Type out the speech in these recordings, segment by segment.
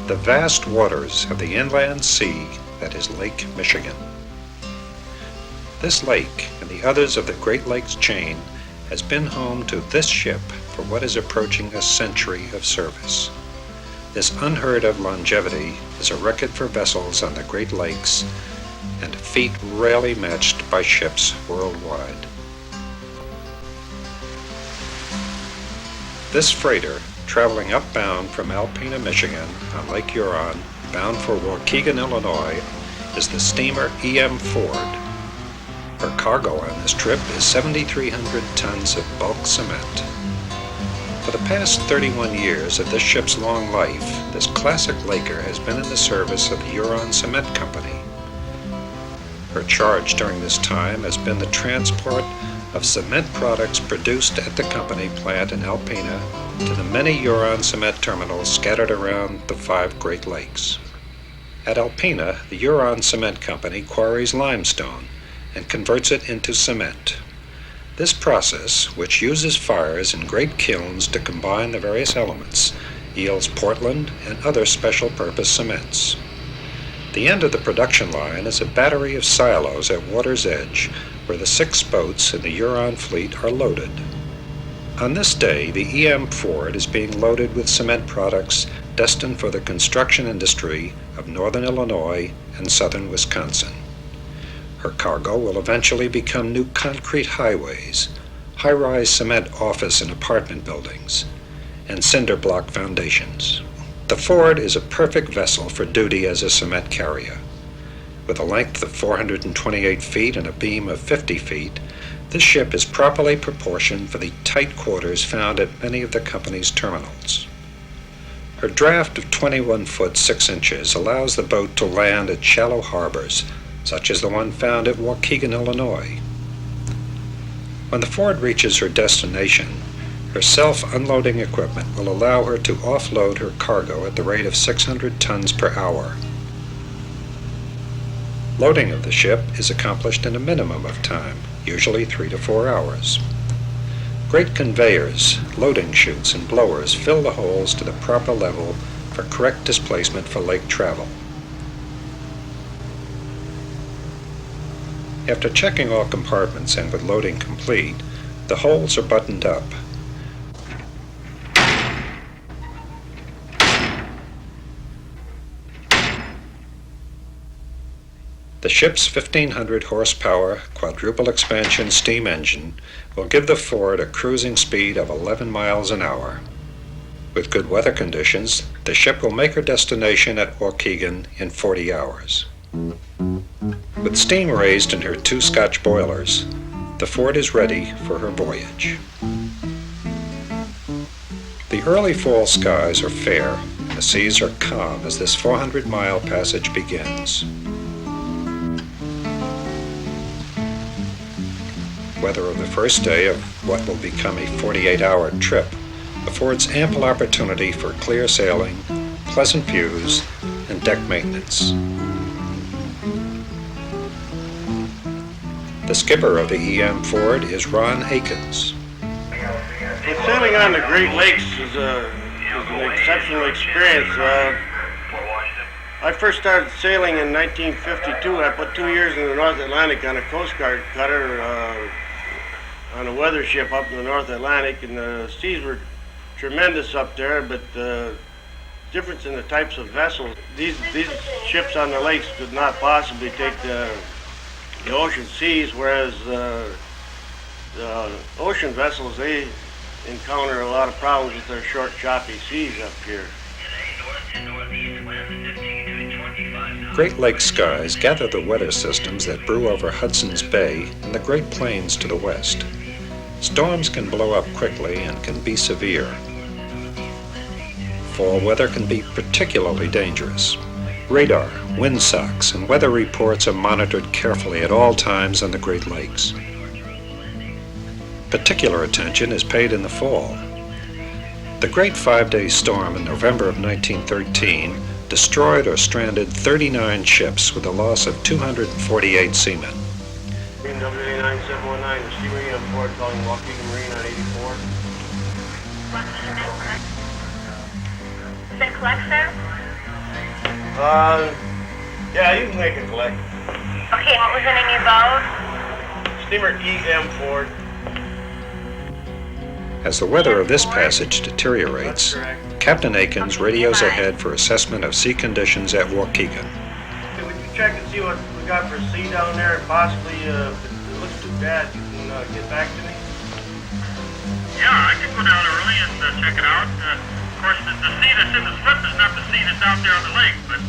the vast waters of the inland sea that is Lake Michigan. This lake and the others of the Great Lakes chain has been home to this ship for what is approaching a century of service. This unheard of longevity is a record for vessels on the Great Lakes and a feat rarely matched by ships worldwide. This freighter, traveling upbound from Alpena, Michigan on Lake Huron, bound for Waukegan, Illinois, is the steamer E.M. Ford. Her cargo on this trip is 7,300 tons of bulk cement. For the past 31 years of this ship's long life, this classic laker has been in the service of the Huron Cement Company. Her charge during this time has been the transport of cement products produced at the company plant in Alpena to the many Huron cement terminals scattered around the 5 Great Lakes. At Alpena, the Huron Cement Company quarries limestone and converts it into cement. This process, which uses fires in great kilns to combine the various elements, yields Portland and other special purpose cements. The end of the production line is a battery of silos at water's edge where the 6 boats in the Huron fleet are loaded. On this day, the E.M. Ford is being loaded with cement products destined for the construction industry of northern Illinois and southern Wisconsin. Her cargo will eventually become new concrete highways, high-rise cement office and apartment buildings, and cinder block foundations. The Ford is a perfect vessel for duty as a cement carrier. With a length of 428 feet and a beam of 50 feet, this ship is properly proportioned for the tight quarters found at many of the company's terminals. Her draft of 21 foot 6 inches allows the boat to land at shallow harbors, such as the one found at Waukegan, Illinois. When the Ford reaches her destination, her self-unloading equipment will allow her to offload her cargo at the rate of 600 tons per hour. Loading of the ship is accomplished in a minimum of time, usually 3 to 4 hours. Great conveyors, loading chutes, and blowers fill the holes to the proper level for correct displacement for lake travel. After checking all compartments and with loading complete, the holes are buttoned up. The ship's 1,500 horsepower quadruple expansion steam engine will give the Ford a cruising speed of 11 miles an hour. With good weather conditions, the ship will make her destination at Waukegan in 40 hours. With steam raised in her 2 Scotch boilers, the Ford is ready for her voyage. The early fall skies are fair, and the seas are calm as this 400-mile passage begins. Weather of the first day of what will become a 48-hour trip affords ample opportunity for clear sailing, pleasant views, and deck maintenance. The skipper of the E.M. Ford is Ron Akins. Well, sailing on the Great Lakes is an exceptional experience. I first started sailing in 1952. I put 2 years in the North Atlantic on a Coast Guard cutter on a weather ship up in the North Atlantic, and the seas were tremendous up there, but the difference in the types of vessels, these ships on the lakes could not possibly take the ocean seas, whereas the ocean vessels, they encounter a lot of problems with their short, choppy seas up here. Great Lake skies gather the weather systems that brew over Hudson's Bay and the Great Plains to the west. Storms can blow up quickly and can be severe. Fall weather can be particularly dangerous. Radar, windsocks, and weather reports are monitored carefully at all times on the Great Lakes. Particular attention is paid in the fall. The Great 5-Day Storm in November of 1913 destroyed or stranded 39 ships with a loss of 248 seamen. WA 9719, the steamer E.M. Ford calling Waukegan Marine on 84. Is that correct, sir? Yeah, you can make a collect. Okay, what was the name of your boat? Steamer E.M. Ford. As the weather of this passage deteriorates, That's correct. Captain Akins radios ahead for assessment of sea conditions at Waukegan. Would you check and see what we got for sea down there, and possibly, if it looks too bad, you can get back to me? Yeah, I can go down early and check it out. Of course, the sea that's in the slip is not the sea that's out there on the lake, but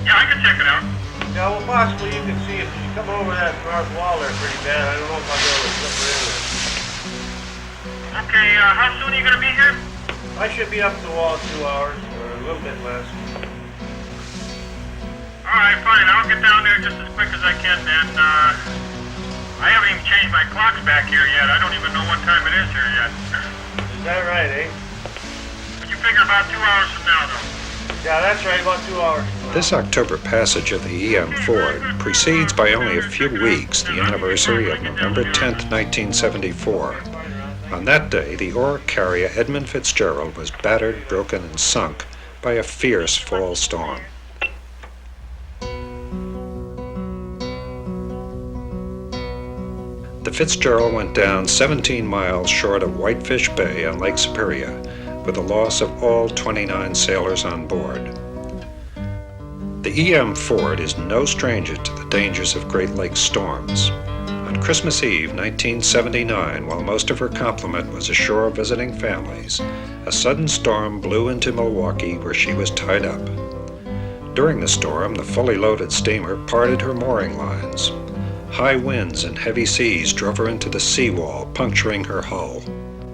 yeah, I can check it out. Yeah, well, possibly you can see if you come over that north wall there pretty bad. I don't know if I'll be able to slip her in there. Okay, how soon are you going to be here? I should be up the wall 2 hours, or a little bit less. All right, fine. I'll get down there just as quick as I can, and I haven't even changed my clocks back here yet. I don't even know what time it is here yet. Is that right, eh? But you figure about 2 hours from now, though. Yeah, that's right, about 2 hours. This October passage of the E.M. Ford precedes by only a few weeks the anniversary of November 10, 1974. On that day, the ore carrier Edmund Fitzgerald was battered, broken, and sunk by a fierce fall storm. The Fitzgerald went down 17 miles short of Whitefish Bay on Lake Superior, with the loss of all 29 sailors on board. The E.M. Ford is no stranger to the dangers of Great Lakes storms. On Christmas Eve, 1979, while most of her complement was ashore visiting families, a sudden storm blew into Milwaukee where she was tied up. During the storm, the fully loaded steamer parted her mooring lines. High winds and heavy seas drove her into the seawall, puncturing her hull.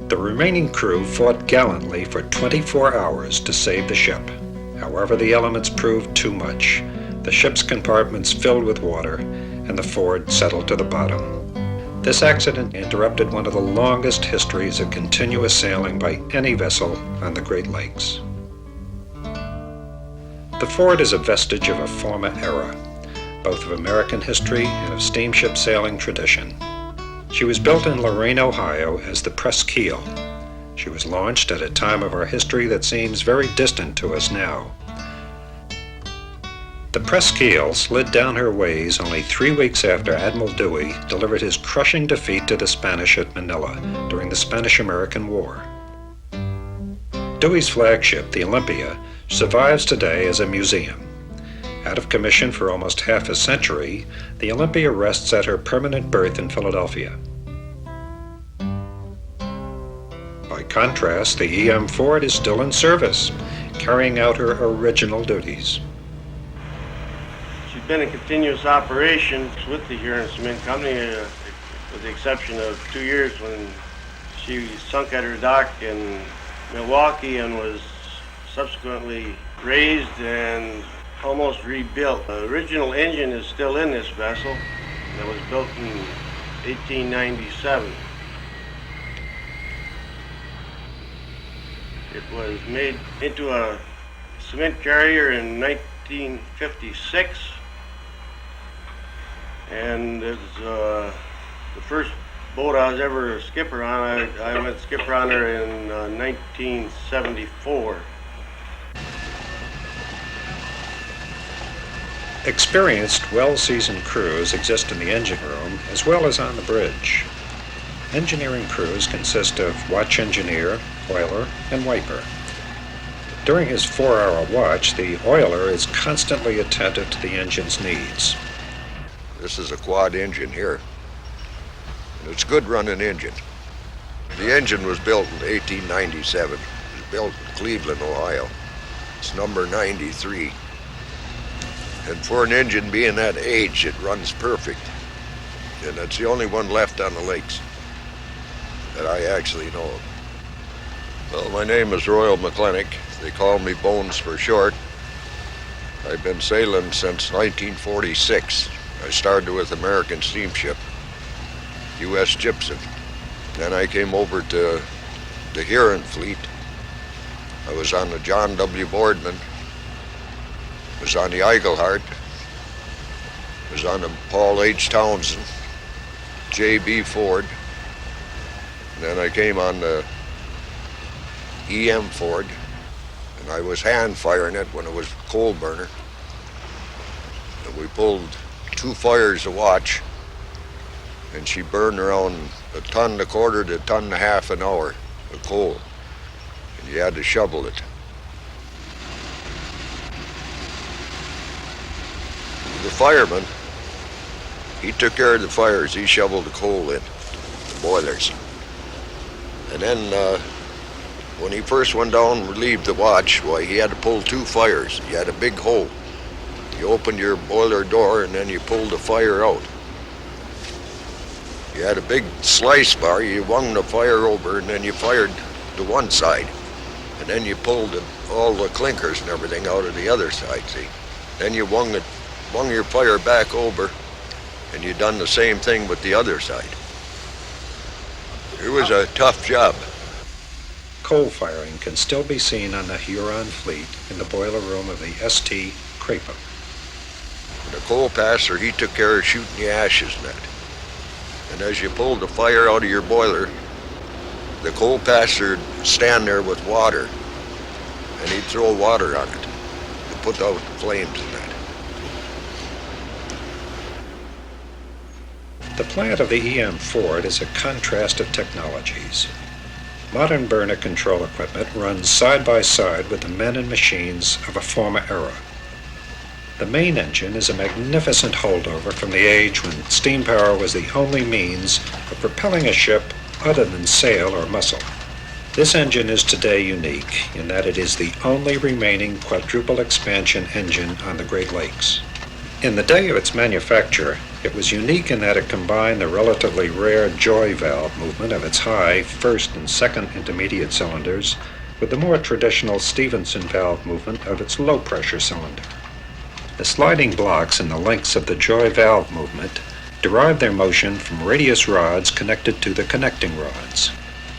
The remaining crew fought gallantly for 24 hours to save the ship. However, the elements proved too much. The ship's compartments filled with water, and the Ford settled to the bottom. This accident interrupted one of the longest histories of continuous sailing by any vessel on the Great Lakes. The Ford is a vestige of a former era, both of American history and of steamship sailing tradition. She was built in Lorain, Ohio as the Presqu'île. She was launched at a time of our history that seems very distant to us now. The Presqu'île slid down her ways only 3 weeks after Admiral Dewey delivered his crushing defeat to the Spanish at Manila during the Spanish-American War. Dewey's flagship, the Olympia, survives today as a museum. Out of commission for almost half a century, the Olympia rests at her permanent berth in Philadelphia. By contrast, the E.M. Ford is still in service, carrying out her original duties. She's been in continuous operations with the Huron Cement Company, with the exception of 2 years when she sunk at her dock in Milwaukee and was subsequently raised and almost rebuilt. The original engine is still in this vessel that was built in 1897. It was made into a cement carrier in 1956, and it's the first boat I was ever a skipper on. I went skipper on her in 1974. Experienced, well-seasoned crews exist in the engine room as well as on the bridge. Engineering crews consist of watch engineer, oiler, and wiper. During his 4-hour watch, the oiler is constantly attentive to the engine's needs. This is a quad engine here, and it's a good running engine. The engine was built in 1897. It was built in Cleveland, Ohio. It's number 93. And for an engine being that age, it runs perfect. And it's the only one left on the lakes that I actually know of. Well, my name is Royal McClintock. They call me Bones for short. I've been sailing since 1946. I started with American Steamship, U.S. Gypsum. Then I came over to the Huron fleet. I was on the John W. Boardman, was on the Eaglehart, was on the Paul H. Townsend, J.B. Ford, and then I came on the E.M. Ford, and And I was hand firing it when it was coal burner. And we pulled 2 fires a watch, and she burned around 1.25 tons to 1.5 tons an hour of coal. And you had to shovel it. The fireman, he took care of the fires. He shoveled the coal in, the boilers. And then when he first went down and relieved the watch, why, he had to pull 2 fires. He had a big hole. You opened your boiler door and then you pulled the fire out. You had a big slice bar. You wung the fire over and then you fired to one side. And then you pulled all the clinkers and everything out of the other side, see? Then you wung your fire back over, and you done the same thing with the other side. It was a tough job. Coal firing can still be seen on the Huron fleet in the boiler room of the St. Crapen. The coal passer, he took care of shooting the ashes in that. And as you pulled the fire out of your boiler, the coal passer would stand there with water, and he'd throw water on it to put out the flames in that. The plant of the EM Ford is a contrast of technologies. Modern burner control equipment runs side by side with the men and machines of a former era. The main engine is a magnificent holdover from the age when steam power was the only means of propelling a ship other than sail or muscle. This engine is today unique in that it is the only remaining quadruple expansion engine on the Great Lakes. In the day of its manufacture, it was unique in that it combined the relatively rare joy valve movement of its high first and second intermediate cylinders with the more traditional Stephenson valve movement of its low pressure cylinder. The sliding blocks in the links of the joy valve movement derive their motion from radius rods connected to the connecting rods.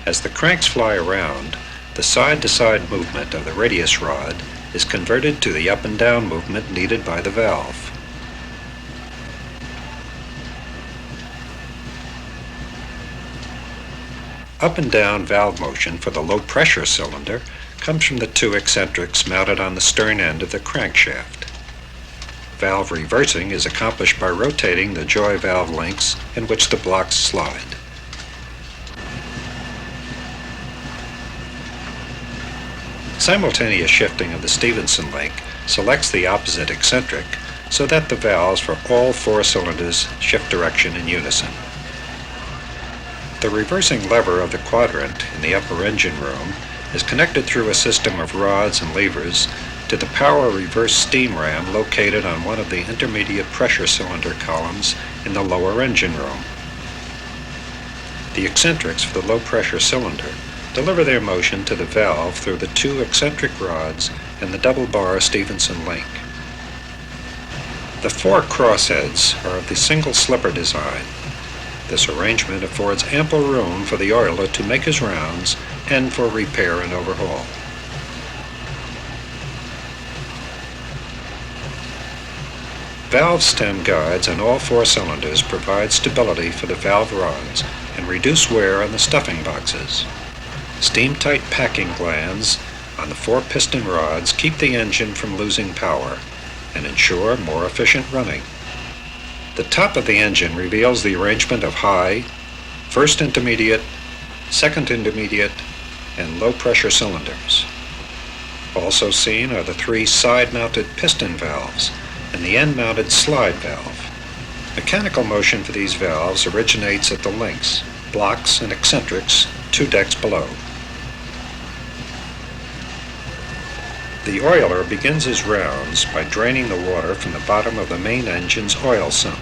As the cranks fly around, the side-to-side movement of the radius rod is converted to the up and down movement needed by the valve. Up and down valve motion for the low pressure cylinder comes from the 2 eccentrics mounted on the stern end of the crankshaft. Valve reversing is accomplished by rotating the joy valve links in which the blocks slide. Simultaneous shifting of the Stephenson link selects the opposite eccentric so that the valves for all 4 cylinders shift direction in unison. The reversing lever of the quadrant in the upper engine room is connected through a system of rods and levers to the power reverse steam ram located on one of the intermediate pressure cylinder columns in the lower engine room. The eccentrics for the low pressure cylinder deliver their motion to the valve through the 2 eccentric rods and the double bar Stephenson link. The 4 crossheads are of the single slipper design. This arrangement affords ample room for the oiler to make his rounds and for repair and overhaul. Valve stem guides on all 4 cylinders provide stability for the valve rods and reduce wear on the stuffing boxes. Steam-tight packing glands on the 4 piston rods keep the engine from losing power and ensure more efficient running. The top of the engine reveals the arrangement of high, first intermediate, second intermediate, and low pressure cylinders. Also seen are the 3 side-mounted piston valves and the end-mounted slide valve. Mechanical motion for these valves originates at the links, blocks, and eccentrics 2 decks below. The oiler begins his rounds by draining the water from the bottom of the main engine's oil sump.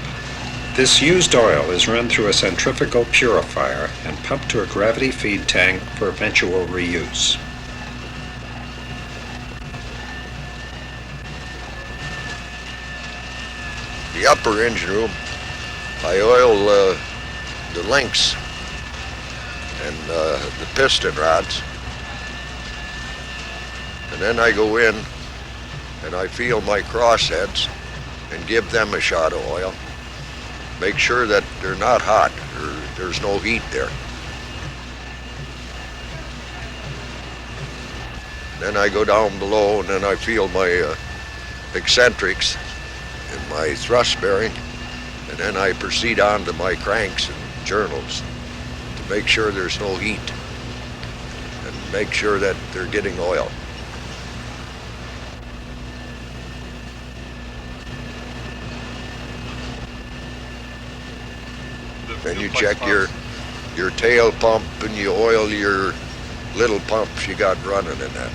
This used oil is run through a centrifugal purifier and pumped to a gravity feed tank for eventual reuse. The upper engine room, I oil the links and the piston rods. And then I go in and I feel my crossheads and give them a shot of oil. Make sure that they're not hot or there's no heat there. Then I go down below and then I feel my eccentrics and my thrust bearing, and then I proceed on to my cranks and journals to make sure there's no heat and make sure that they're getting oil. Then you check your tail pump and you oil your little pumps you got running in that.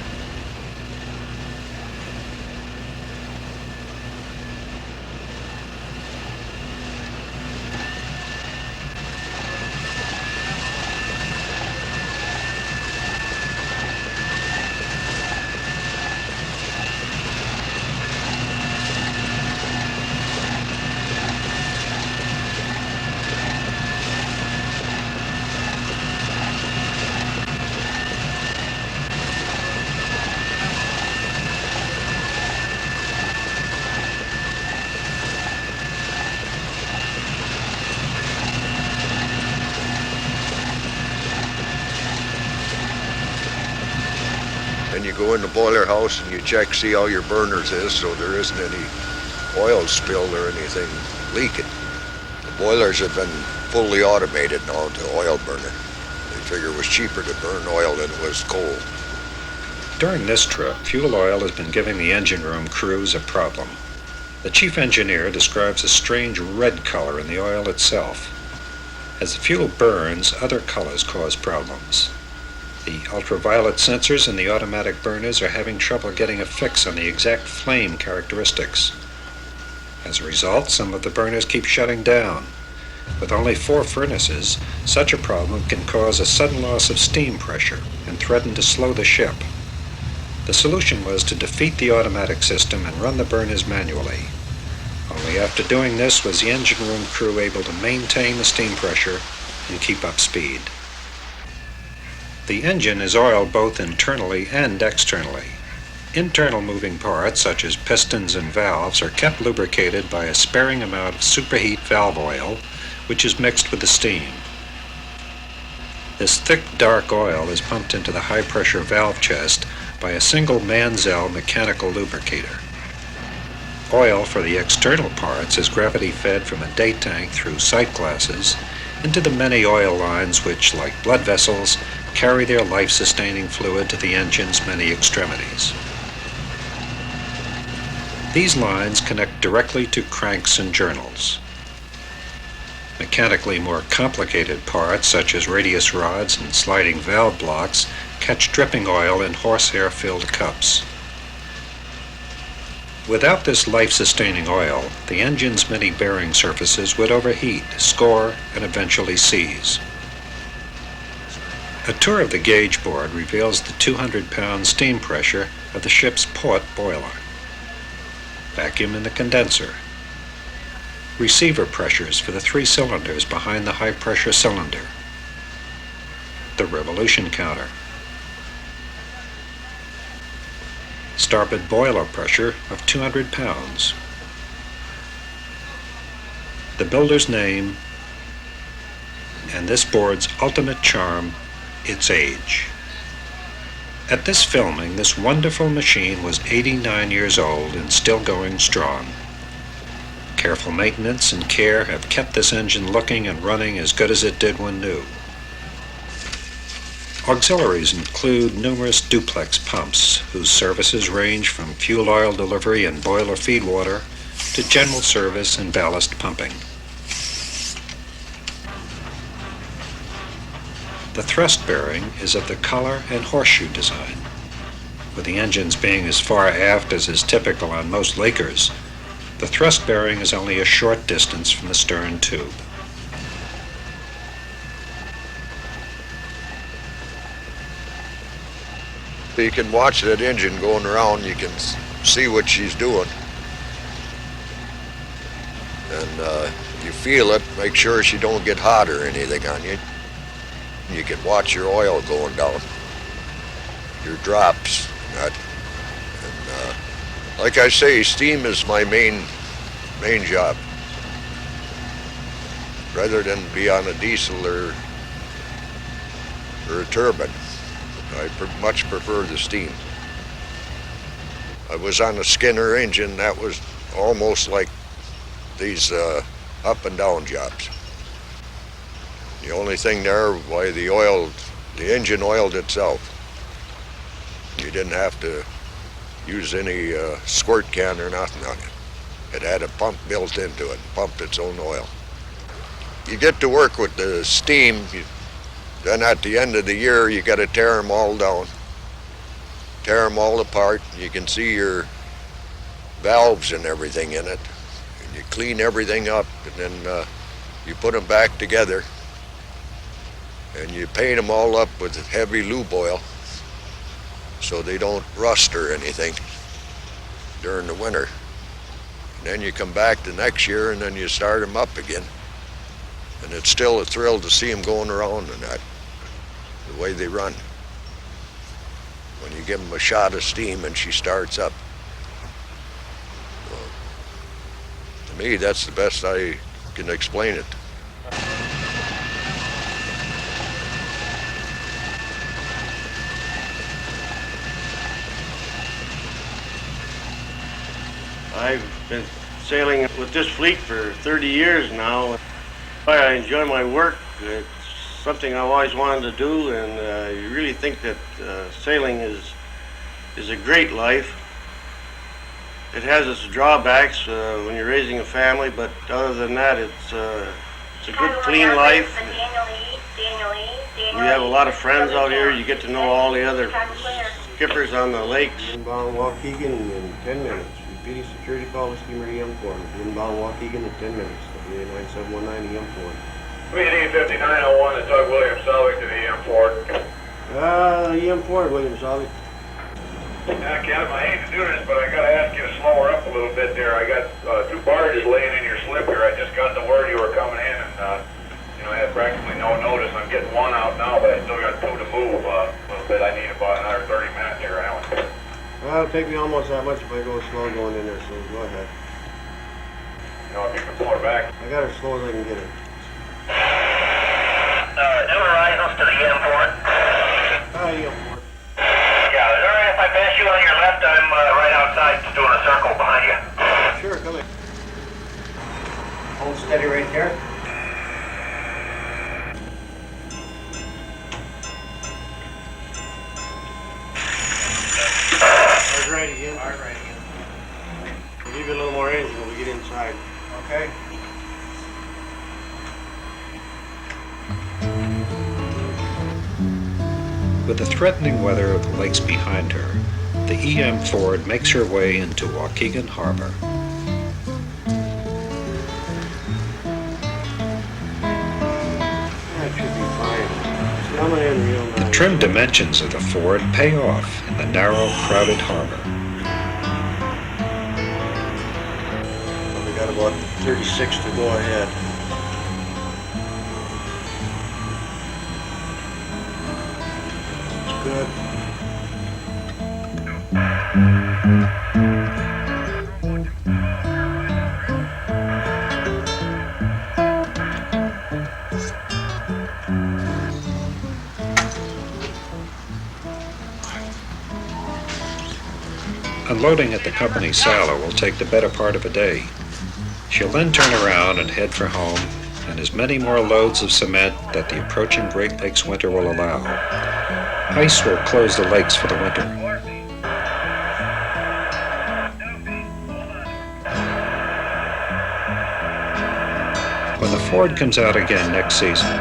Then you go in the boiler house and you check, see how your burners is, so there isn't any oil spill or anything leaking. The boilers have been fully automated now to oil burner. They figure it was cheaper to burn oil than it was coal. During this trip, fuel oil has been giving the engine room crews a problem. The chief engineer describes a strange red color in the oil itself. As the fuel burns, other colors cause problems. The ultraviolet sensors in the automatic burners are having trouble getting a fix on the exact flame characteristics. As a result, some of the burners keep shutting down. With only 4 furnaces, such a problem can cause a sudden loss of steam pressure and threaten to slow the ship. The solution was to defeat the automatic system and run the burners manually. Only after doing this was the engine room crew able to maintain the steam pressure and keep up speed. The engine is oiled both internally and externally. Internal moving parts, such as pistons and valves, are kept lubricated by a sparing amount of superheat valve oil, which is mixed with the steam. This thick, dark oil is pumped into the high-pressure valve chest by a single Mansell mechanical lubricator. Oil for the external parts is gravity-fed from a day tank through sight glasses into the many oil lines which, like blood vessels, carry their life-sustaining fluid to the engine's many extremities. These lines connect directly to cranks and journals. Mechanically more complicated parts, such as radius rods and sliding valve blocks, catch dripping oil in horsehair-filled cups. Without this life-sustaining oil, the engine's many bearing surfaces would overheat, score, and eventually seize. A tour of the gauge board reveals the 200-pound steam pressure of the ship's port boiler. Vacuum in the condenser. Receiver pressures for the 3 cylinders behind the high-pressure cylinder. The revolution counter. Starboard boiler pressure of 200 pounds. The builder's name, and this board's ultimate charm, its age. At this filming, this wonderful machine was 89 years old and still going strong. Careful maintenance and care have kept this engine looking and running as good as it did when new. Auxiliaries include numerous duplex pumps, whose services range from fuel oil delivery and boiler feed water to general service and ballast pumping. The thrust bearing is of the collar and horseshoe design. With the engines being as far aft as is typical on most Lakers, the thrust bearing is only a short distance from the stern tube. You can watch that engine going around, you can see what she's doing. And you feel it, make sure she don't get hot or anything on you. You can watch your oil going down, your drops, and like I say, steam is my main job. Rather than be on a diesel or a turbine, I much prefer the steam. I was on a Skinner engine that was almost like these up and down jobs. The only thing there, why the engine oiled itself. You didn't have to use any squirt can or nothing on it. It had a pump built into it, pumped its own oil. You get to work with the steam, then at the end of the year you got to tear them all down, tear them all apart. You can see your valves and everything in it. And you clean everything up, and then you put them back together, and you paint them all up with heavy lube oil so they don't rust or anything during the winter. And then you come back the next year and then you start them up again. And it's still a thrill to see them going around and that, the way they run. When you give them a shot of steam and she starts up. So, to me, that's the best I can explain it. I've been sailing with this fleet for 30 years now. I enjoy my work. It's something I've always wanted to do, and you really think that sailing is a great life. It has its drawbacks when you're raising a family, but other than that, it's a good, clean life. We have a lot of friends out here. You get to know all the other skippers on the lakes. Inbound Waukegan in 10 minutes. Repeating security call to steamer EM4. Inbound Waukegan in 10 minutes. WA9719 EM4. Meeting 5901 to Doug Williams, Solving to the EM4. EM4, Williams, Solving. Kevin, I hate to do this, but I got to ask you to slow her up a little bit there. I got 2 barges laying in your slip here. I just got the word you were coming in, and I had practically no notice. I'm getting 1 out now, but I still got 2 to move a little bit. I need about another 30 minutes here, Alan. Well, it'll take me almost that much if I go slow going in there, so go ahead. If you can pull her back. I got her as slow as I can get her. New horizons to the EM4. EM4. Yeah, is it alright if I pass you on your left? I'm right outside doing a circle behind you. Sure, come in. Hold steady right there. Hard right again. Hard right again. We'll give you a little more engine when we get inside. Okay? With the threatening weather of the lakes behind her, the EM Ford makes her way into Waukegan Harbor. That should be fine. See, I'm gonna end real nice. The trim dimensions of the Ford pay off in the narrow, crowded harbor. We got about 36 to go ahead. It's good. Unloading at the company's silo will take the better part of a day. She'll then turn around and head for home and as many more loads of cement that the approaching Great Lakes winter will allow. Ice will close the lakes for the winter. When the Ford comes out again next season,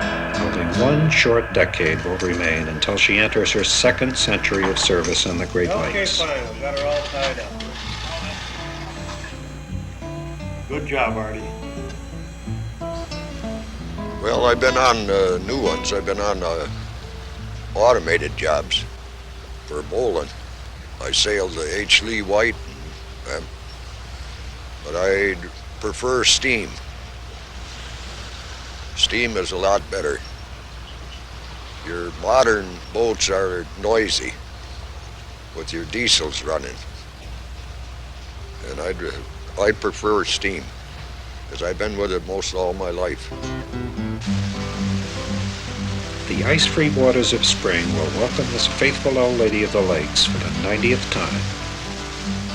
only 1 short decade will remain until she enters her 2nd century of service on the Great Lakes. Okay, fine. We got her all tied up. Good job, Artie. Well, I've been on new ones. I've been on automated jobs for bowling. I sailed the H. Lee White, but I prefer steam. Steam is a lot better. Your modern boats are noisy with your diesels running. And I prefer steam, because I've been with it most all my life. The ice-free waters of spring will welcome this faithful old lady of the lakes for the 90th time.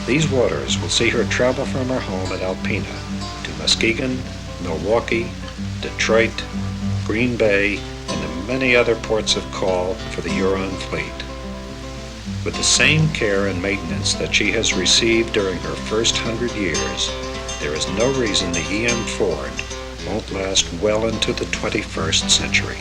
These waters will see her travel from her home at Alpena to Muskegon, Milwaukee, Detroit, Green Bay, and the many other ports of call for the Huron fleet. With the same care and maintenance that she has received during her first 100 years, there is no reason the EM Ford won't last well into the 21st century.